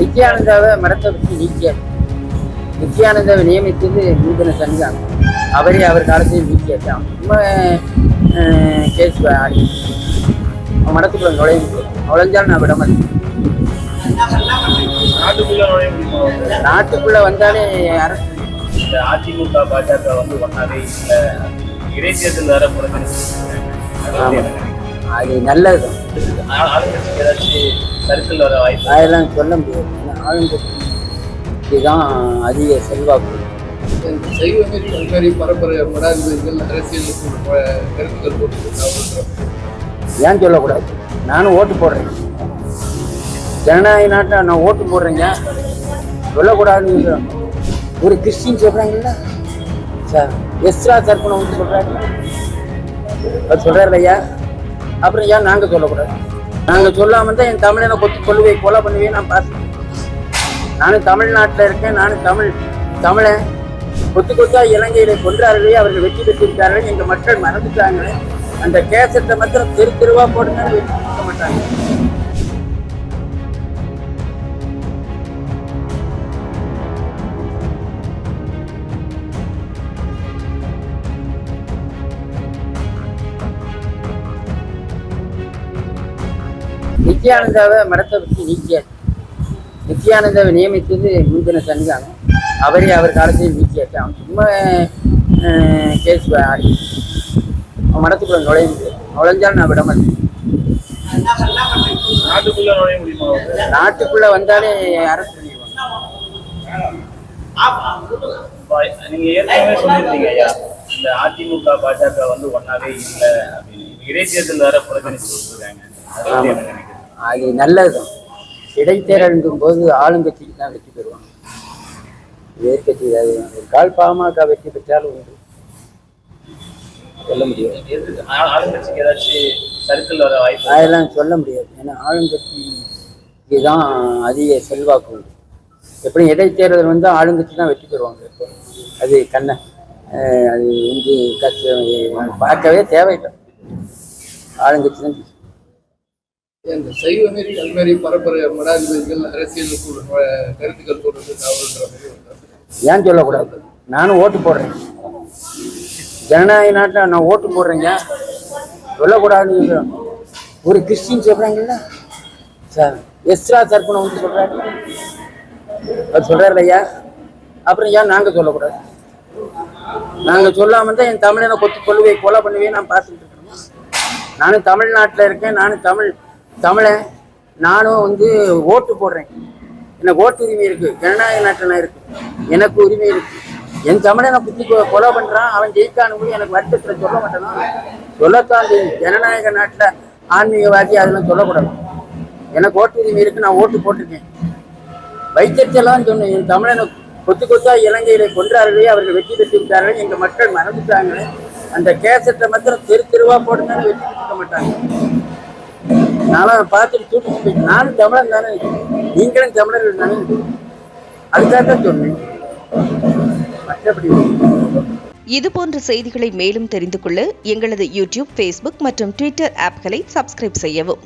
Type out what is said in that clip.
நித்யானந்தாவை மரத்தை வச்சு நீக்கியார். நித்யானந்தாவை நியமித்தது நூதன சன்னிதானம். அவரே அவர் காலத்தில் நீக்கியாச்சு. ரொம்ப கேஸ் ஆடி மடத்துக்குள்ள நுழைஞ்சாலும் நான் விட மாட்டேன். நாட்டுக்குள்ள வந்தாலே அரசு அதிமுக பாஜக வந்து ஒன்னாவே இடைத்தேர்தல் வேற அது நல்லது. சர்க்கிள் வர வாய்ப்பு அதெல்லாம் சொல்ல முடியாது. ஆளுங்கட்சிதான் அதிக செல்வாக்கு. செய்வநெறி பரம்பரை மடாதிபதிகள் அரசியலுக்கு கருத்துக்கள் போட்டு ஏன் சொல்லக்கூடாது? நானும் ஓட்டு போடுறேன். ஜனநாயக நாட்டை நான் ஓட்டு போடுறேங்க. சொல்லக்கூடாதுன்னு ஒரு கிறிஸ்டின் சொல்றாங்கல்ல சார், எஸ்ரா தர்ப்பணம் வந்து சொல்றாங்க, அது சொல்றாரு இல்லையா? அப்புறம் ஏன் நாங்கள் சொல்லக்கூடாது? நாங்கள் சொல்லாம தான் என் தமிழனை கொல்லுவேன், கொலை பண்ணுவேன். நான் பார்த்து நானும் தமிழ்நாட்டில் இருக்கேன். நானும் தமிழன். கொத்தா இலங்கையில கொன்றார்களே, அவர்கள் வெற்றி பெற்றிருக்கார்கள். எங்கள் மக்கள் மறந்துட்டாங்களே. அந்த கேசத்தை மாத்திரம் தெருவா போடுங்க, வெற்றி பெற்ற மாட்டாங்க. நித்யானந்தாவை மரத்தை வச்சு நீக்கியார். நித்யானந்தாவை நியமித்தது நூதன சன்னிதானம். அவரே அவர் காலத்தில் நீக்கியாச்சு. அவன் சும்மா கேஸ் ஆடி மடத்துக்குள்ள நுழைஞ்சாலும் நான் விட மாட்டேன். நாட்டுக்குள்ள வந்தாலே அரசு நீங்க ஏற்கனவே சொல்லியிருந்தீங்க ஐயா, இந்த அதிமுக பாஜக வந்து ஒன்னாவே இல்லை அப்படின்னு. இடைத்தேர்தல் வேற புறக்கணிச்சு கொடுத்துருக்காங்க. அது நல்லதுதான். இடைத்தேர்தல் போது ஆளுங்கட்சிக்கு தான் வெற்றி பெறுவாங்க. எதிர்கட்சி ஒரு கால் பாமக வெற்றி பெற்றாலும் உண்டு, சொல்ல முடியாது. ஆளுங்கட்சிக்கு ஏதாச்சும் சர்க்கிள் வர வாய்ப்பு அதெல்லாம் சொல்ல முடியாது. ஏன்னா ஆளுங்கட்சிக்கு தான் அதிக செல்வாக்கு உண்டு. எப்படி இடைத்தேர்தல் வந்து ஆளுங்கட்சி தான் வெற்றி பெறுவாங்க. அது அது வந்து பார்க்கவே தேவையில்லை. ஆளுங்கட்சி தான். இந்த செய்வநெறி கல்வெறி பரம்பரை மடாதிபதிகள் அரசியலுக்கு கருத்துக்கள் போடுறது ஏன் சொல்லக்கூடாது? நானும் ஓட்டு போடுறேன். ஜனநாயக நாட்டை நான் ஓட்டு போடுறேங்க. சொல்லக்கூடாதுன்னு ஒரு கிறிஸ்டின் சொல்றாங்கல்ல சார், எஸ்ரா தர்ப்பணம் வந்து சொல்றாங்க, அது சொல்றாரு இல்லையா? அப்புறம் ஏன் நாங்கள் சொல்லக்கூடாது? நாங்கள் சொல்லாம தான் என் தமிழனை கொல்லுவேன், கொலை பண்ணுவேன். நான் பார்த்துட்டு இருக்கேன். நானும் தமிழ்நாட்டில் இருக்கேன். நானும் தமிழன். நானும் வந்து ஓட்டு போடுறேன். எனக்கு ஓட்டு உரிமை இருக்கு. ஜனநாயக நாட்டில் இருக்கு, எனக்கு உரிமை இருக்கு. என் தமிழனை குத்தி கொலை பண்றான், அவன் ஜெயிக்கானு போய் எனக்கு வருத்தத்தில் சொல்ல மாட்டேனா? சொல்லத்தான் ஜனநாயக நாட்டில் ஆன்மீகவாதி அதெல்லாம் சொல்லக்கூடாது. எனக்கு ஓட்டு உரிமை இருக்கு, நான் ஓட்டு போட்டிருக்கேன். வைத்தியத்தெல்லாம் சொன்னேன். என் தமிழனை கொத்தா இலங்கையில கொன்றார்களே, அவர்கள் வெற்றி பெற்றிருக்கார்கள். எங்கள் மக்கள் மறந்துட்டாங்களே. அந்த கேசத்தை மாத்திரம் தெருவா போடுங்க, வெற்றி பெற்ற மாட்டாங்க. நானும் பார்த்துட்டு தூக்கிட்டு போய், நானும் தமிழன் தானே, நீங்களும் தமிழர்கள் தானே, அதுக்காக தான் சொன்னேன். மற்றபடி இது போன்ற செய்திகளை மேலும் தெரிந்து கொள்ள எங்களது யூடியூப், ஃபேஸ்புக் மற்றும் ட்விட்டர் ஆப்களை சப்ஸ்கிரைப் செய்யவும்.